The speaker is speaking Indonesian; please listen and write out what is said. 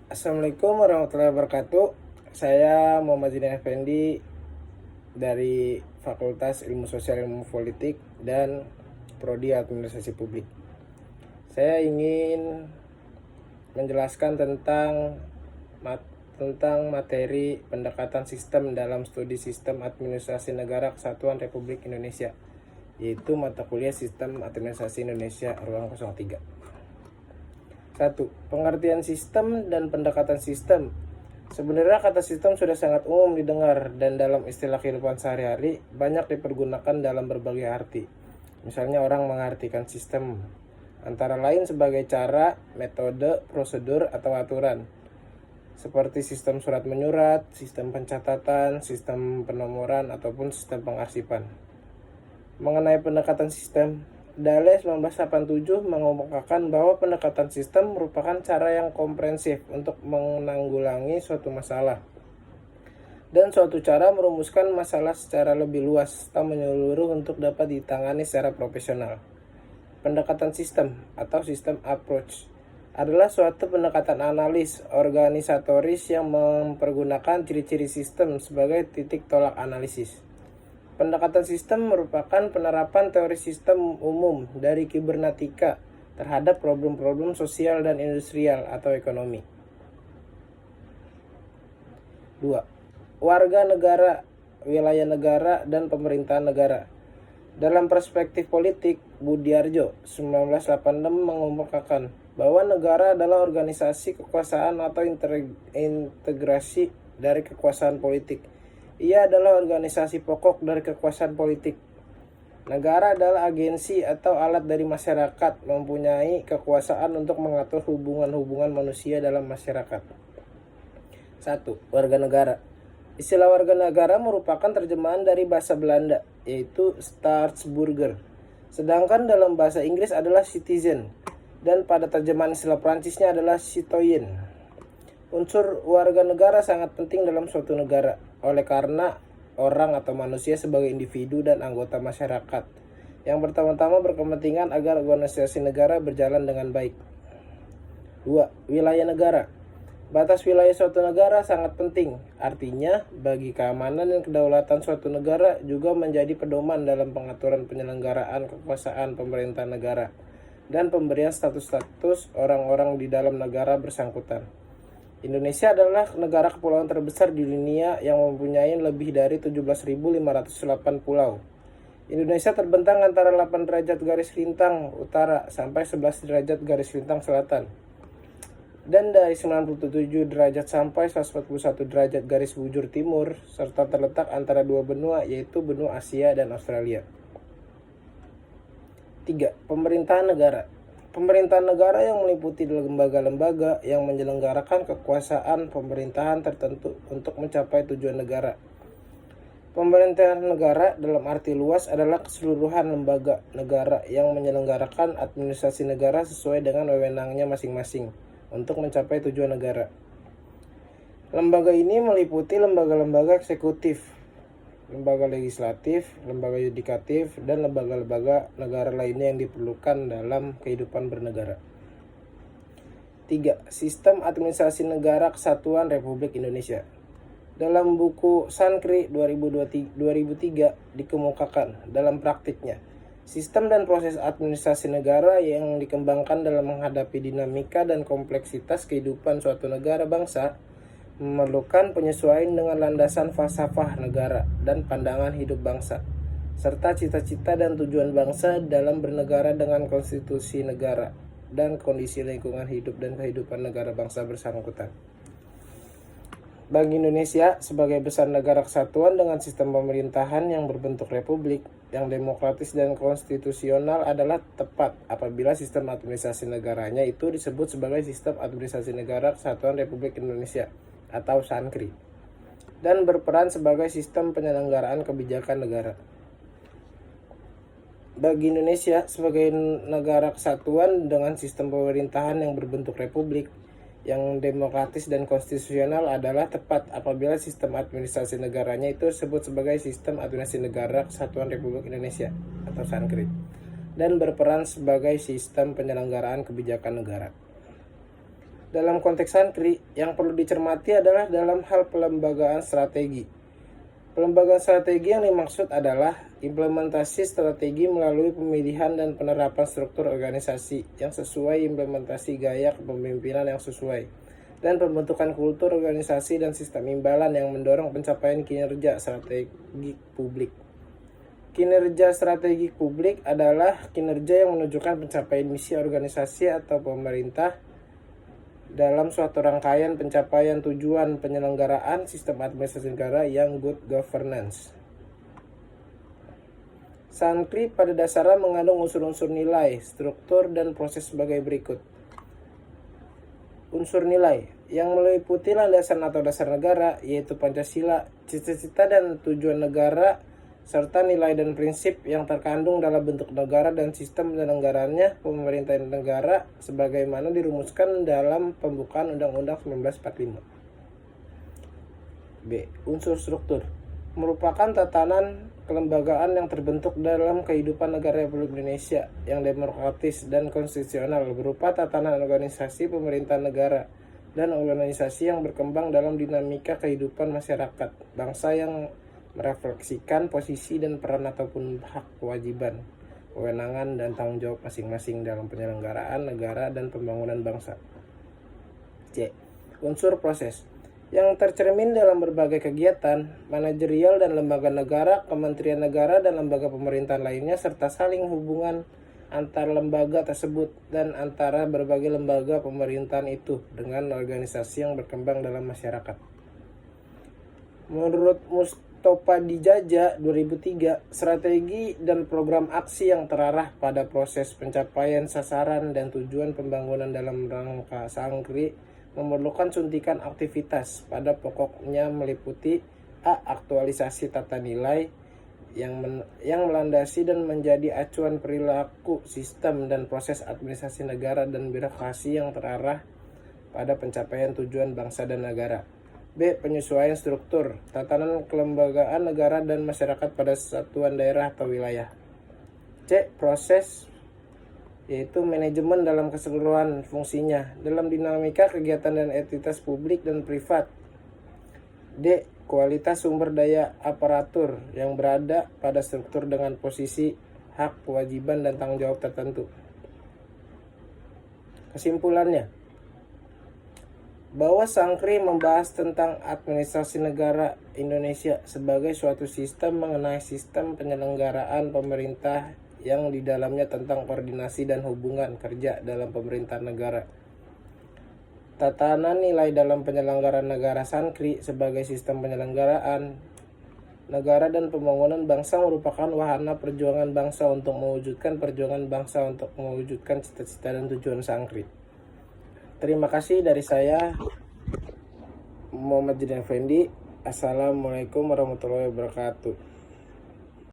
Assalamualaikum warahmatullahi wabarakatuh. Saya Muhammad Zidane Effendi dari Fakultas Ilmu Sosial Ilmu Politik dan Prodi Administrasi Publik. Saya ingin menjelaskan tentang materi pendekatan sistem dalam studi Sistem Administrasi Negara Kesatuan Republik Indonesia, yaitu mata kuliah Sistem Administrasi Indonesia ruang 03. 1. Pengertian sistem dan pendekatan sistem. Sebenarnya kata sistem sudah sangat umum didengar dan dalam istilah kehidupan sehari-hari banyak dipergunakan dalam berbagai arti. Misalnya orang mengartikan sistem antara lain sebagai cara, metode, prosedur, atau aturan. Seperti sistem surat menyurat, sistem pencatatan, sistem penomoran, ataupun sistem pengarsipan. Mengenai pendekatan sistem, Dale 1987 mengemukakan bahwa pendekatan sistem merupakan cara yang komprehensif untuk menanggulangi suatu masalah dan suatu cara merumuskan masalah secara lebih luas atau menyeluruh untuk dapat ditangani secara profesional. Pendekatan sistem atau sistem approach adalah suatu pendekatan analis organisatoris yang mempergunakan ciri-ciri sistem sebagai titik tolak analisis. Pendekatan sistem merupakan penerapan teori sistem umum dari kibernetika terhadap problem-problem sosial dan industrial atau ekonomi. 2. Warga negara, wilayah negara, dan pemerintahan negara. Dalam perspektif politik, Budiarjo 1986 mengemukakan bahwa negara adalah organisasi kekuasaan atau integrasi dari kekuasaan politik. Ia adalah organisasi pokok dari kekuasaan politik. Negara adalah agensi atau alat dari masyarakat, mempunyai kekuasaan untuk mengatur hubungan-hubungan manusia dalam masyarakat. 1. Warga negara. Istilah warga negara merupakan terjemahan dari bahasa Belanda, yaitu Staatsburger. Sedangkan dalam bahasa Inggris adalah citizen, dan pada terjemahan istilah Prancisnya adalah citoyen. Unsur warga negara sangat penting dalam suatu negara, oleh karena orang atau manusia sebagai individu dan anggota masyarakat yang pertama-tama berkepentingan agar organisasi negara berjalan dengan baik. 2. Wilayah negara. Batas wilayah suatu negara sangat penting, artinya bagi keamanan dan kedaulatan suatu negara juga menjadi pedoman dalam pengaturan penyelenggaraan kekuasaan pemerintah negara dan pemberian status-status orang-orang di dalam negara bersangkutan. Indonesia adalah negara kepulauan terbesar di dunia yang mempunyai lebih dari 17.508 pulau. Indonesia terbentang antara 8 derajat garis lintang utara sampai 11 derajat garis lintang selatan, dan dari 97 derajat sampai 141 derajat garis bujur timur, serta terletak antara dua benua, yaitu benua Asia dan Australia. 3. Pemerintahan negara. Pemerintahan negara yang meliputi lembaga-lembaga yang menyelenggarakan kekuasaan pemerintahan tertentu untuk mencapai tujuan negara. Pemerintahan negara dalam arti luas adalah keseluruhan lembaga negara yang menyelenggarakan administrasi negara sesuai dengan wewenangnya masing-masing untuk mencapai tujuan negara. Lembaga ini meliputi lembaga-lembaga eksekutif, lembaga legislatif, lembaga yudikatif, dan lembaga-lembaga negara lainnya yang diperlukan dalam kehidupan bernegara. 3. Sistem Administrasi Negara Kesatuan Republik Indonesia. Dalam buku Sankri 2003 dikemukakan dalam praktiknya, sistem dan proses administrasi negara yang dikembangkan dalam menghadapi dinamika dan kompleksitas kehidupan suatu negara bangsa memerlukan penyesuaian dengan landasan falsafah negara dan pandangan hidup bangsa, serta cita-cita dan tujuan bangsa dalam bernegara dengan konstitusi negara dan kondisi lingkungan hidup dan kehidupan negara bangsa bersangkutan. Bagi Indonesia, sebagai besar negara kesatuan dengan sistem pemerintahan yang berbentuk republik, yang demokratis dan konstitusional adalah tepat apabila sistem administrasi negaranya itu disebut sebagai Sistem Administrasi Negara Kesatuan Republik Indonesia atau SANKRI, dan berperan sebagai sistem penyelenggaraan kebijakan negara. Bagi Indonesia sebagai negara kesatuan dengan sistem pemerintahan yang berbentuk republik, yang demokratis dan konstitusional adalah tepat apabila sistem administrasi negaranya itu disebut sebagai Sistem Administrasi Negara Kesatuan Republik Indonesia atau SANKRI, dan berperan sebagai sistem penyelenggaraan kebijakan negara. Dalam konteks Sankri, yang perlu dicermati adalah dalam hal pelembagaan strategi. Pelembagaan strategi yang dimaksud adalah implementasi strategi melalui pemilihan dan penerapan struktur organisasi yang sesuai, implementasi gaya kepemimpinan yang sesuai, dan pembentukan kultur organisasi dan sistem imbalan yang mendorong pencapaian kinerja strategi publik. Kinerja strategi publik adalah kinerja yang menunjukkan pencapaian misi organisasi atau pemerintah dalam suatu rangkaian pencapaian tujuan penyelenggaraan sistem administrasi negara yang good governance. Sankri pada dasarnya mengandung unsur-unsur nilai, struktur, dan proses sebagai berikut. Unsur nilai yang meliputi landasan atau dasar negara, yaitu Pancasila, cita-cita dan tujuan negara, serta nilai dan prinsip yang terkandung dalam bentuk negara dan sistem penyelenggarannya pemerintahan negara sebagaimana dirumuskan dalam pembukaan Undang-Undang 1945. B. Unsur struktur merupakan tatanan kelembagaan yang terbentuk dalam kehidupan negara Republik Indonesia yang demokratis dan konstitusional berupa tatanan organisasi pemerintahan negara dan organisasi yang berkembang dalam dinamika kehidupan masyarakat bangsa yang merefleksikan posisi dan peran ataupun hak, kewajiban, kewenangan, dan tanggung jawab masing-masing dalam penyelenggaraan negara dan pembangunan bangsa. C. Unsur proses yang tercermin dalam berbagai kegiatan manajerial dan lembaga negara, kementerian negara, dan lembaga pemerintahan lainnya, serta saling hubungan antar lembaga tersebut dan antara berbagai lembaga pemerintahan itu dengan organisasi yang berkembang dalam masyarakat. Menurut Mustafa Dijaja 2003, strategi dan program aksi yang terarah pada proses pencapaian sasaran dan tujuan pembangunan dalam rangka Sankri memerlukan suntikan aktivitas pada pokoknya meliputi A. Aktualisasi tata nilai yang melandasi dan menjadi acuan perilaku sistem dan proses administrasi negara dan birokrasi yang terarah pada pencapaian tujuan bangsa dan negara. B. Penyesuaian struktur, tatanan kelembagaan negara dan masyarakat pada satuan daerah atau wilayah. C. Proses, yaitu manajemen dalam keseluruhan fungsinya, dalam dinamika kegiatan dan entitas publik dan privat. D. Kualitas sumber daya aparatur yang berada pada struktur dengan posisi, hak, kewajiban, dan tanggung jawab tertentu. Kesimpulannya, bahwa Sankri membahas tentang administrasi negara Indonesia sebagai suatu sistem mengenai sistem penyelenggaraan pemerintah yang di dalamnya tentang koordinasi dan hubungan kerja dalam pemerintahan negara. Tatanan nilai dalam penyelenggaraan negara Sankri sebagai sistem penyelenggaraan negara dan pembangunan bangsa merupakan wahana perjuangan bangsa untuk mewujudkan perjuangan bangsa untuk mewujudkan cita-cita dan tujuan Sankri. Terima kasih dari saya, Muhammad Jidin Effendi. Assalamualaikum warahmatullahi wabarakatuh.